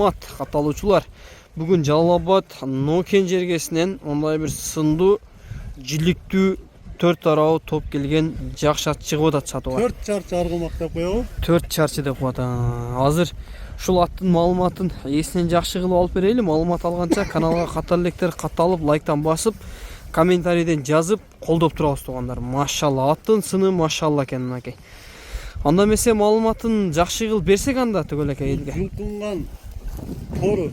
Катталуучулар, бүгүн Жалал Абад Нокен жергесинен ондай бир сындуу, жиликтүү 4 тарабы топ келген жакшы ат чыгып атат сатууга. 4 чарчы аргымак деп коебу? 4 чарчы деп коет. Азыр ушул аттын маалыматын эсинен жакшы кылып алып берели. Маалымат алганча каналга катар электер катталып, лайктан басып, комментарийден жазып, колдоп турабыз туугандар. Машалла, аттын сыны машалла экен мынакей. Анда эмесе маалыматын жакшы кылып берсек анда түгөл эке элге. Жылкынган тору,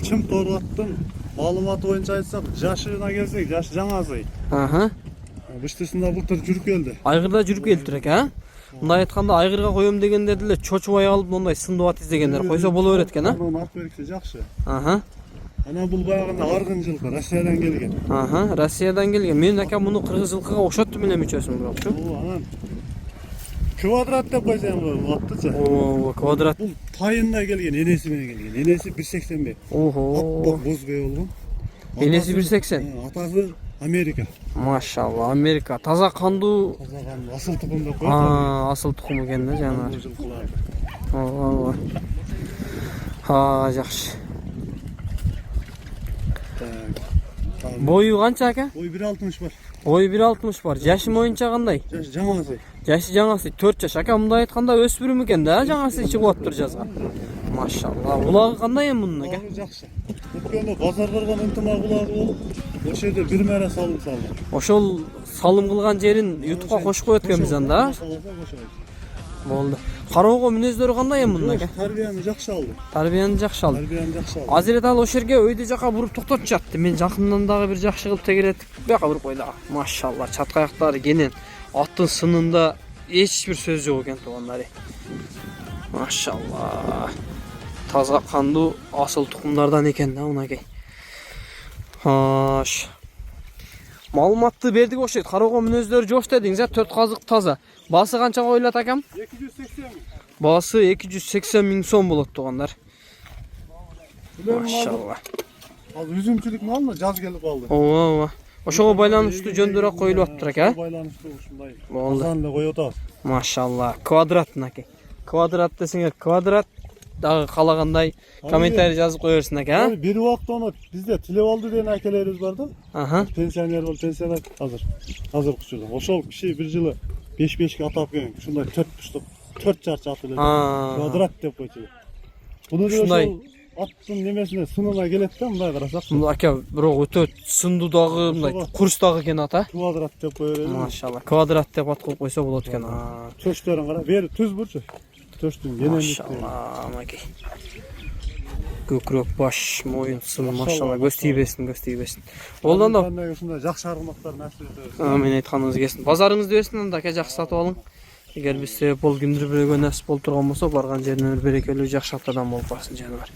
чым тору аттын маалыматы боюнча айтсак, жашына келсек, жашы жаңасы. Быштысында былтыр жүрүп келди. Айгырда жүрүп келиптир эке, а? Мындай айтканда айгырга коем дегендер деле чочубай калып мондай сындуу ат издегендер койсо боло берет экен, а? Анын ат берекси жакшы. Анан бул баягында аргын жылкы Россиядан келген. Россиядан келген. Мен ака муну кыргыз жылкыга окшоттум эле мүчөсүн бирокчу. Анан квадрат деп койсоң бул аттычы. Квадрат. Бул тайында келген, энеси менен келген. Энеси 1.85. Ого. Бузбей болгон. Энеси 1.80. Атасы Америка. Машалла, Америка. Таза кандуу. Таза кандуу, асыл тукум деп коет. Асыл тукум экен да жана. Ооба. Жакшы. Бою канча ака? Бою 1.60 бар. Бою 1.60 бар. Жашы боюнча кандай? Жашы жаңасы. Жашы жаңасы 4 жаш. Ака мындай айтканда өспүрүм экен да, жаңасы чыгып атыптыр жазга. Машалла. Улагы кандай эми мунун ака? Жакшы. Өткөндө базар кырган ынтымак улагы болуп, ошол жерде бир мэре салым салды. Ошол салым кылган жерин YouTubeга кошуп коет экенбиз анда. Болду. Кароого мүнөздөрү кандай эми мунун ака? Тарбияны жакшы алды. Тарбияны жакшы алды. Азыр ал ошол жерге өйдө жака буруп токтотчатты. Мен жакындан дагы бир жакшы кылып тегеретип бияка буруп койду. Машалла, чаткаяктары кенен. Аттын сынында эч бир сөз жок экен туугандар. Машалла. Таза кандуу асыл тукумдардан экен да мынакей. Маалыматты бердик окшойт. Кароого мүнөздөрү жош дедиңиз, 4 казык таза. Баасы канча коюлат акам? 280 миң. Баасы 280 миң сом болот туугандар. Машалла. Азыр üzümчүлүк малына жаз келип калды. Ооба. Ошого байланыштуу жөндөр коюлуп атыптыр эке, а? Байланыштуу ушундай. Болду. Азанды коюп атабыз. Машалла. Квадрат мынакей. Квадрат десеңер квадрат. Дагы калагандай комментарий жазып кое берсин ака, а? Бир убакта оны бизде тилеп алды деген акелерибиз бар да. Пенсионер бол, пенсионер азыр учурда. Ошол киши бир жылы 5-5ке атап келген. Ушундай 4 буштук 4 чарчы ат эле. Квадрат деп койчу. Буну ушундай аттын немесине сынына келет да, мындай карасак. Мында ака, бирок өтө сындуу дагы, мындай курс дагы экен ата. Квадрат деп кое берели. Машалла. Квадрат деп ат коюп койсо болот экен. Төштөрүн кара, бери түз бурчу. Төштүн генелик. Машалла, мынакей. Көкүрөк, баш, моюн, сыны, машалла, көз тийбесин, көз тийбесин. Болду анда. Ушундай жакшы аргымактар насип этебиз. Мен айтканыңыз келсин. Базарыңызды берсин анда ака, жакшы сатып алың. Эгер биз себеп болуп кимдир бирөөгө насип болуп турган болсо, барган жеринен бир берекелүү жакшы аттардан болуп калсын жаныбар.